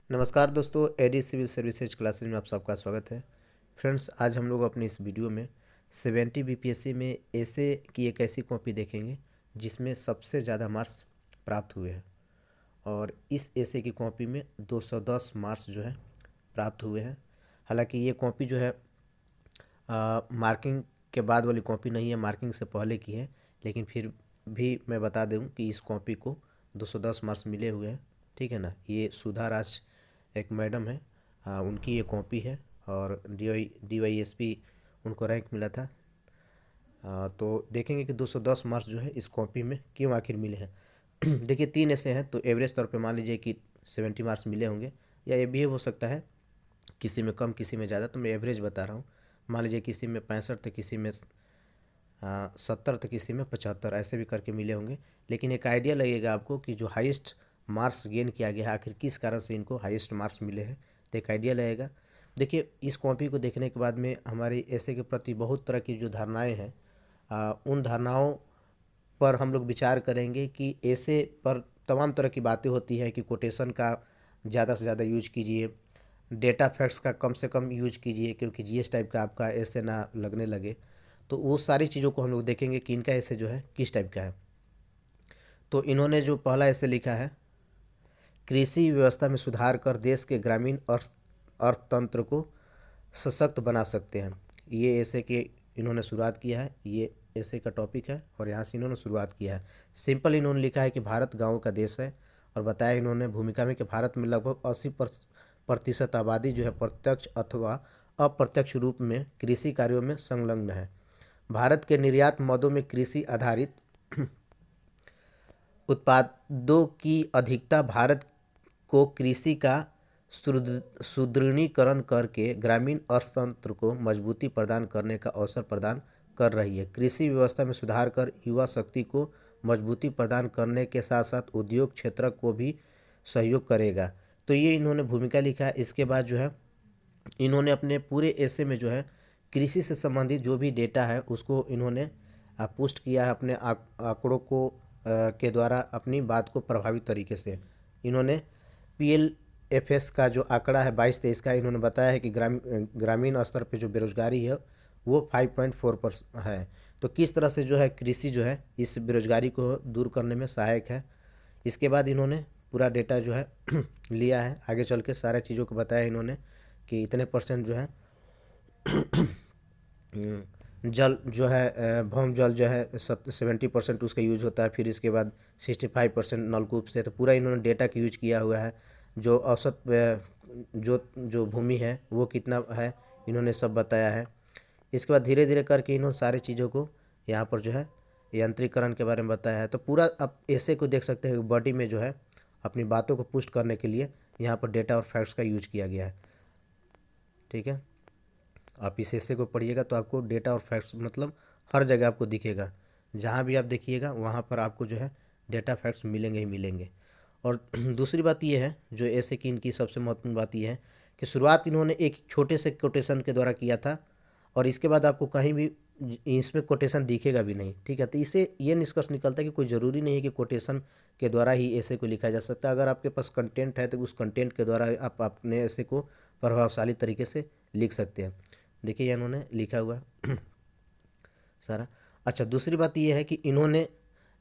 नमस्कार दोस्तों, AD civil services classes में आप सबका स्वागत है। फ्रेंड्स, आज हम लोग अपनी इस वीडियो में 70 बीपीएससी में एसे की एक ऐसी कॉपी देखेंगे जिसमें सबसे ज़्यादा मार्क्स प्राप्त हुए हैं। और इस एसे की कॉपी में 210 मार्क्स जो है प्राप्त हुए हैं। हालांकि ये कॉपी जो है मार्किंग के बाद वाली कॉपी नहीं है, मार्किंग से पहले की है, लेकिन फिर भी मैं बता दूं कि इस कॉपी को 210 मार्क्स मिले हुए हैं। ठीक है ना। ये सुधा राज एक मैडम है, उनकी ये कॉपी है और DYSP उनको रैंक मिला था। तो देखेंगे कि 210 मार्क्स जो है इस कॉपी में क्यों आखिर मिले हैं। देखिए, 3 ऐसे हैं तो एवरेज तौर पे मान लीजिए कि 70 मार्क्स मिले होंगे, या ये भी हो सकता है किसी में कम किसी में ज़्यादा, तो मैं एवरेज बता रहा हूँ। मान लीजिए किसी में 65 तो किसी में 70 तो किसी में 75, ऐसे भी करके मिले होंगे। लेकिन एक आइडिया लगेगा आपको कि जो हाईएस्ट मार्क्स गेन किया गया है आखिर किस कारण से इनको हाईएस्ट मार्क्स मिले हैं, तो एक आइडिया लगेगा। देखिए, इस कॉपी को देखने के बाद में हमारी ऐसे के प्रति बहुत तरह की जो धारणाएं हैं, उन धारणाओं पर हम लोग विचार करेंगे कि ऐसे पर तमाम तरह की बातें होती है कि कोटेशन का ज़्यादा से ज़्यादा यूज कीजिए, डेटा फैक्ट्स का कम से कम यूज कीजिए, क्योंकि जीएस टाइप का आपका ऐसे ना लगने लगे। तो वो सारी चीज़ों को हम लोग देखेंगे कि इनका ऐसे जो है किस टाइप का है। तो इन्होंने जो पहला ऐसे लिखा है, कृषि व्यवस्था में सुधार कर देश के ग्रामीण अर्थतंत्र को सशक्त बना सकते हैं। ये ऐसे के इन्होंने शुरुआत किया है, ये ऐसे का टॉपिक है और यहाँ से इन्होंने शुरुआत किया है। सिंपल इन्होंने लिखा है कि भारत गाँव का देश है, और बताया इन्होंने भूमिका में कि भारत में लगभग 80% आबादी जो है प्रत्यक्ष अथवा अप्रत्यक्ष रूप में कृषि कार्यों में संलग्न है। भारत के निर्यात मदों में कृषि आधारित उत्पादों की अधिकता भारत को कृषि का सुदृढ़ीकरण करके ग्रामीण अर्थतंत्र को मजबूती प्रदान करने का अवसर प्रदान कर रही है। कृषि व्यवस्था में सुधार कर युवा शक्ति को मजबूती प्रदान करने के साथ साथ उद्योग क्षेत्र को भी सहयोग करेगा। तो ये इन्होंने भूमिका लिखा है। इसके बाद जो है इन्होंने अपने पूरे ऐसे में जो है कृषि से संबंधित जो भी डेटा है उसको इन्होंने पोस्ट किया है अपने आंकड़ों को के द्वारा अपनी बात को प्रभावित तरीके से। इन्होंने PLFS का जो आंकड़ा है 22-23 का, इन्होंने बताया है कि ग्रामीण स्तर पे जो बेरोजगारी है वो 5.4% है। तो किस तरह से जो है कृषि जो है इस बेरोजगारी को दूर करने में सहायक है। इसके बाद इन्होंने पूरा डेटा जो है लिया है, आगे चल के सारे चीज़ों को बताया इन्होंने कि इतने परसेंट जो है जल जो है भौम जल जो है 70% उसका यूज होता है। फिर इसके बाद 65% नलकूप से। तो पूरा इन्होंने डेटा का यूज किया हुआ है। जो औसत जो जो भूमि है वो कितना है इन्होंने सब बताया है। इसके बाद धीरे धीरे करके इन्होंने सारी चीज़ों को यहाँ पर जो है यांत्रिकरण के बारे में बताया है। तो पूरा आप ऐसे को देख सकते हैं, बॉडी में जो है अपनी बातों को पुष्ट करने के लिए यहाँ पर डेटा और फैक्ट्स का यूज किया गया है। ठीक है, आप इस ऐसे को पढ़िएगा तो आपको डेटा और फैक्ट्स मतलब हर जगह आपको दिखेगा, जहाँ भी आप देखिएगा वहाँ पर आपको जो है डेटा फैक्ट्स मिलेंगे ही मिलेंगे। और दूसरी बात ये है, जो ऐसे की इनकी सबसे महत्वपूर्ण बात ये है कि शुरुआत इन्होंने एक छोटे से कोटेशन के द्वारा किया था, और इसके बाद आपको कहीं भी इसमें कोटेशन दिखेगा भी नहीं। ठीक है, तो इससे ये निष्कर्ष निकलता है कि कोई ज़रूरी नहीं है कि कोटेशन के द्वारा ही ऐसे को लिखा जा सकता है। अगर आपके पास कंटेंट है तो उस कंटेंट के द्वारा आप अपने ऐसे को प्रभावशाली तरीके से लिख सकते हैं। देखिए, इन्होंने लिखा हुआ सारा। अच्छा, दूसरी बात ये है कि इन्होंने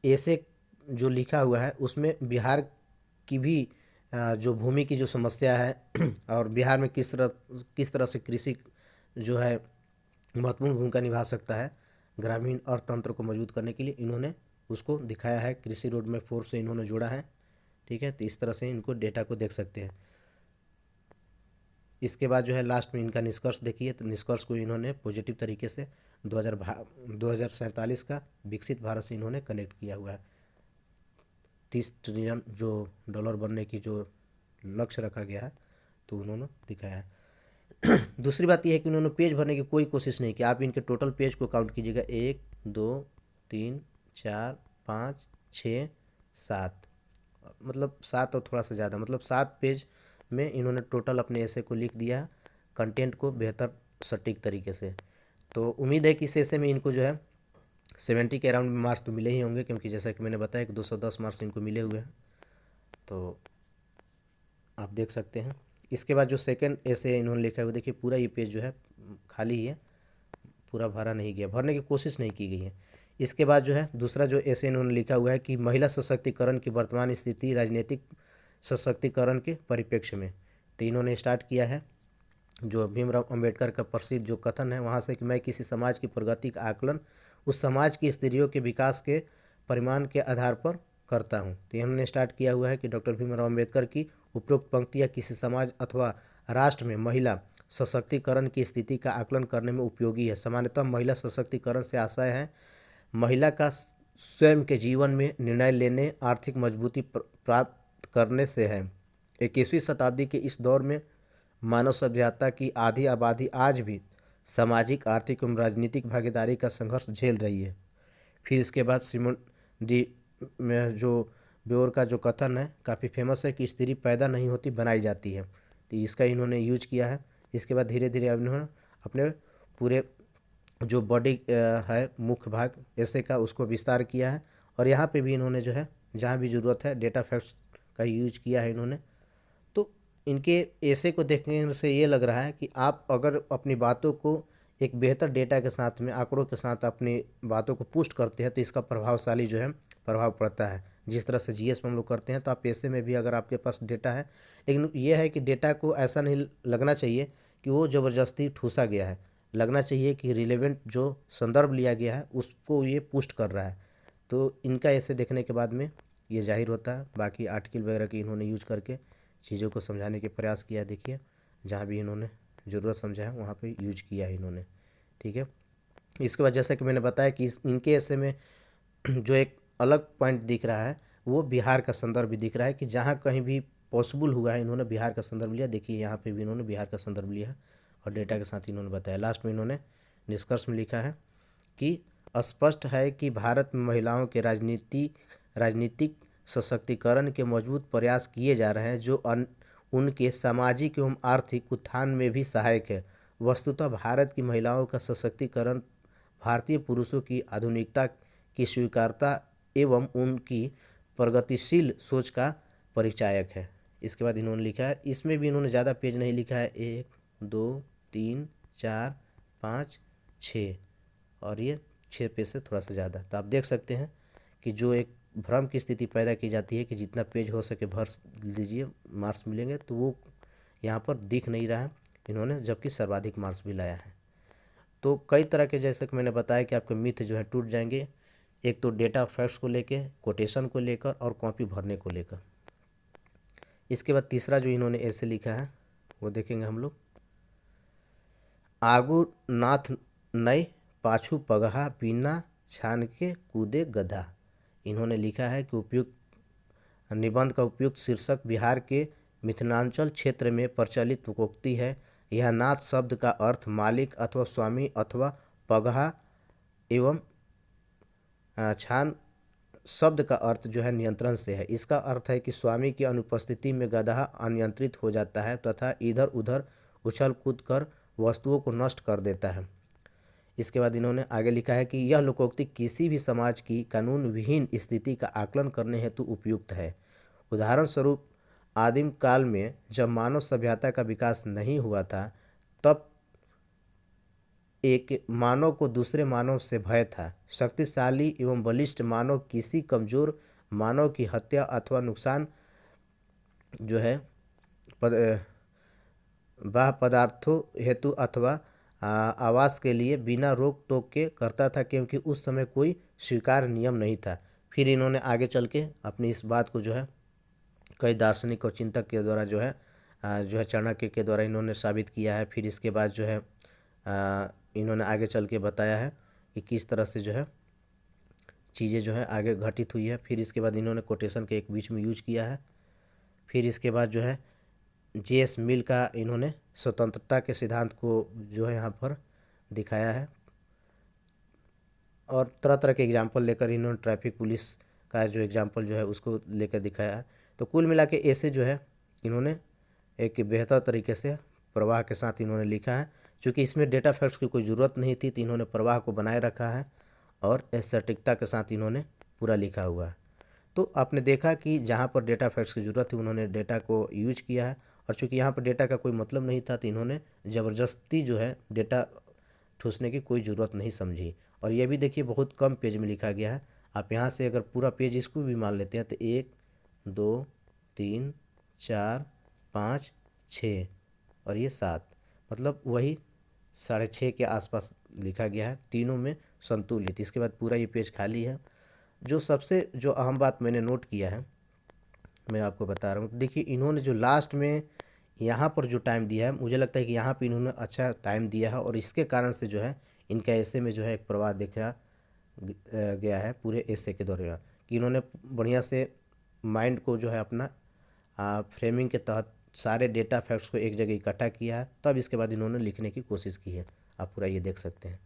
ऐसे जो लिखा हुआ है उसमें बिहार की भी जो भूमि की जो समस्या है और बिहार में किस तरह से कृषि जो है महत्वपूर्ण भूमिका निभा सकता है ग्रामीण अर्थतंत्र को मजबूत करने के लिए, इन्होंने उसको दिखाया है। कृषि रोड मैप 4 से इन्होंने जोड़ा है। ठीक है, तो इस तरह से इनको डेटा को देख सकते हैं। इसके बाद जो है लास्ट में इनका निष्कर्ष देखिए, तो निष्कर्ष को इन्होंने पॉजिटिव तरीके से 2047 का विकसित भारत से इन्होंने कनेक्ट किया हुआ है। 30 ट्रिलियन जो डॉलर बनने की जो लक्ष्य रखा गया है तो उन्होंने दिखाया है। दूसरी बात यह है कि उन्होंने पेज भरने की कोई कोशिश नहीं की। आप इनके टोटल पेज को काउंट कीजिएगा, 1 2 3 4 5 6 7, मतलब 7 और थोड़ा सा ज़्यादा, मतलब 7 पेज में इन्होंने टोटल अपने ऐसे को लिख दिया, कंटेंट को बेहतर सटीक तरीके से। तो उम्मीद है कि इस ऐसे में इनको जो है 70 के अराउंड मार्क्स तो मिले ही होंगे, क्योंकि जैसा कि मैंने बताया कि 210 मार्क्स इनको मिले हुए हैं। तो आप देख सकते हैं। इसके बाद जो सेकंड ऐसे इन्होंने लिखा है वो देखिए, पूरा ये पेज जो है खाली ही है, पूरा भरा नहीं गया, भरने की कोशिश नहीं की गई है। इसके बाद जो है दूसरा जो ऐसे इन्होंने लिखा हुआ है कि महिला सशक्तिकरण की वर्तमान स्थिति राजनीतिक सशक्तिकरण के परिप्रेक्ष्य में। तो इन्होंने स्टार्ट किया है जो भीमराव अंबेडकर का प्रसिद्ध जो कथन है वहाँ से कि मैं किसी समाज की प्रगति का आकलन उस समाज की स्त्रियों के विकास के परिमाण के आधार पर करता हूँ। तो इन्होंने स्टार्ट किया हुआ है कि डॉक्टर भीमराव अंबेडकर की उपरोक्त पंक्तियाँ किसी समाज अथवा राष्ट्र में महिला सशक्तिकरण की स्थिति का आकलन करने में उपयोगी है। सामान्यतः महिला सशक्तिकरण से आशय है महिला का स्वयं के जीवन में निर्णय लेने आर्थिक मजबूती प्राप्त करने से है। 21वीं शताब्दी के इस दौर में मानव सभ्यता की आधी आबादी आज भी सामाजिक आर्थिक एवं राजनीतिक भागीदारी का संघर्ष झेल रही है। फिर इसके बाद सिमोन डी में जो ब्योर का जो कथन है काफ़ी फेमस है कि स्त्री पैदा नहीं होती बनाई जाती है। तो इसका इन्होंने यूज किया है। इसके बाद धीरे धीरे अब इन्होंने अपने पूरे जो बॉडी है मुख्य भाग ऐसे का उसको विस्तार किया है। और यहाँ पे भी इन्होंने जो है जहाँ भी ज़रूरत है डेटा फैक्ट्स का यूज किया है इन्होंने। तो इनके ऐसे को देखने से ये लग रहा है कि आप अगर अपनी बातों को एक बेहतर डेटा के साथ में आंकड़ों के साथ अपनी बातों को पुष्ट करते हैं तो इसका प्रभावशाली जो है प्रभाव पड़ता है। जिस तरह से जीएस में हम लोग करते हैं तो आप ऐसे में भी अगर आपके पास डेटा है, लेकिन ये है कि डेटा को ऐसा नहीं लगना चाहिए कि वो ज़बरदस्ती ठूसा गया है, लगना चाहिए कि रिलेवेंट जो संदर्भ लिया गया है उसको ये पुष्ट कर रहा है। तो इनका ऐसे देखने के बाद में ये जाहिर होता है। बाकी आर्टिकल वगैरह की इन्होंने यूज करके चीज़ों को समझाने के प्रयास किया। देखिए जहाँ भी इन्होंने ज़रूरत समझा है वहाँ पे यूज किया है इन्होंने, ठीक है। इसके बाद जैसा कि मैंने बताया कि इनके ऐसे में जो एक अलग पॉइंट दिख रहा है वो बिहार का संदर्भ भी दिख रहा है कि जहाँ कहीं भी पॉसिबल हुआ है इन्होंने बिहार का संदर्भ लिया। देखिए यहाँ पे भी इन्होंने बिहार का संदर्भ लिया है और डेटा के साथ इन्होंने बताया। लास्ट में इन्होंने निष्कर्ष में लिखा है कि स्पष्ट है कि भारत में महिलाओं के राजनीतिक सशक्तिकरण के मजबूत प्रयास किए जा रहे हैं जो उनके सामाजिक एवं आर्थिक उत्थान में भी सहायक है। वस्तुतः भारत की महिलाओं का सशक्तिकरण भारतीय पुरुषों की आधुनिकता की स्वीकारता एवं उनकी प्रगतिशील सोच का परिचायक है। इसके बाद इन्होंने लिखा है, इसमें भी इन्होंने ज़्यादा पेज नहीं लिखा है, 1 2 3 4 5 6 और ये 6 पेज से थोड़ा सा ज़्यादा। तो आप देख सकते हैं कि जो एक भ्रम की स्थिति पैदा की जाती है कि जितना पेज हो सके भर लीजिए मार्क्स मिलेंगे, तो वो यहाँ पर दिख नहीं रहा है इन्होंने, जबकि सर्वाधिक मार्क्स भी लाया है। तो कई तरह के जैसे कि मैंने बताया कि आपके मिथ जो है टूट जाएंगे। एक तो डेटा फैक्ट्स को लेकर, कोटेशन को लेकर और कॉपी भरने को लेकर। इसके बाद तीसरा जो इन्होंने ऐसे लिखा है वो देखेंगे हम लोग। आगू नाथ नय पाछू पगहा बिना छान के कूदे गधा। इन्होंने लिखा है कि उपयुक्त निबंध का उपयुक्त शीर्षक बिहार के मिथिलांचल क्षेत्र में प्रचलित उक्ति है। यह नाथ शब्द का अर्थ मालिक अथवा स्वामी अथवा पगहा एवं छान शब्द का अर्थ जो है नियंत्रण से है। इसका अर्थ है कि स्वामी की अनुपस्थिति में गधा अनियंत्रित हो जाता है तथा इधर उधर उछल कूद कर वस्तुओं को नष्ट कर देता है। इसके बाद इन्होंने आगे लिखा है कि यह लोकोक्ति किसी भी समाज की कानून विहीन स्थिति का आकलन करने हेतु उपयुक्त है। उदाहरण स्वरूप आदिम काल में जब मानव सभ्यता का विकास नहीं हुआ था तब एक मानव को दूसरे मानव से भय था। शक्तिशाली एवं बलिष्ठ मानव किसी कमजोर मानव की हत्या अथवा नुकसान जो है बाह्य पदार्थों हेतु अथवा आवास के लिए बिना रोक टोक के करता था, क्योंकि उस समय कोई स्वीकार्य नियम नहीं था। फिर इन्होंने आगे चल के अपनी इस बात को जो है कई दार्शनिक और चिंतक के द्वारा जो है चाणक्य के द्वारा इन्होंने साबित किया है। फिर इसके बाद जो है इन्होंने आगे चल के बताया है कि किस तरह से जो है चीज़ें जो है आगे घटित हुई है। फिर इसके बाद इन्होंने कोटेशन के एक बीच में यूज किया है। फिर इसके बाद जो है जेएस मिल का इन्होंने स्वतंत्रता के सिद्धांत को जो है यहाँ पर दिखाया है और तरह तरह के एग्जाम्पल लेकर इन्होंने ट्रैफिक पुलिस का जो एग्जाम्पल जो है उसको लेकर दिखाया है। तो कुल मिला के ऐसे जो है इन्होंने एक बेहतर तरीके से प्रवाह के साथ इन्होंने लिखा है। चूँकि इसमें डेटा फैक्ट्स की कोई ज़रूरत नहीं थी तो इन्होंने प्रवाह को बनाए रखा है और सटीकता के साथ इन्होंने पूरा लिखा हुआ है। तो आपने देखा कि जहाँ पर डेटा फैक्ट्स की ज़रूरत थी उन्होंने डेटा को यूज किया है, और चूंकि यहाँ पर डेटा का कोई मतलब नहीं था तो इन्होंने ज़बरदस्ती जो है डेटा ठूसने की कोई ज़रूरत नहीं समझी। और ये भी देखिए बहुत कम पेज में लिखा गया है। आप यहाँ से अगर पूरा पेज इसको भी मान लेते हैं तो 1 2 3 4 5 6 और ये 7, मतलब वही 6.5 के आसपास लिखा गया है, तीनों में संतुलित। इसके बाद पूरा ये पेज खाली है। जो सबसे जो अहम बात मैंने नोट किया है मैं आपको बता रहा हूँ, तो देखिए इन्होंने जो लास्ट में यहाँ पर जो टाइम दिया है, मुझे लगता है कि यहाँ पे इन्होंने अच्छा टाइम दिया है, और इसके कारण से जो है इनका ऐसे में जो है एक प्रवाह देखा गया है पूरे ऐसे के दौरान, कि इन्होंने बढ़िया से माइंड को जो है अपना फ्रेमिंग के तहत सारे डेटा फैक्ट्स को एक जगह इकट्ठा किया है, तब इसके बाद इन्होंने लिखने की कोशिश की है। आप पूरा ये देख सकते हैं।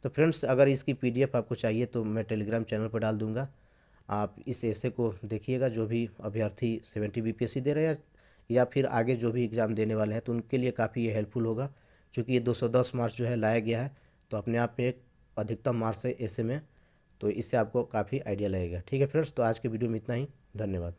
तो फ्रेंड्स, अगर इसकी पीडीएफ आपको चाहिए तो मैं टेलीग्राम चैनल पर डाल दूंगा। आप इस ऐसे को देखिएगा, जो भी अभ्यर्थी 70 बीपीएससी दे रहे हैं या फिर आगे जो भी एग्ज़ाम देने वाले हैं, तो उनके लिए काफ़ी ये हेल्पफुल होगा। क्योंकि ये 210 मार्क्स जो है लाया गया है, तो अपने आप में एक अधिकतम मार्क्स है ऐसे में, तो इससे आपको काफ़ी आइडिया लगेगा। ठीक है फ्रेंड्स, तो आज के वीडियो में इतना ही। धन्यवाद।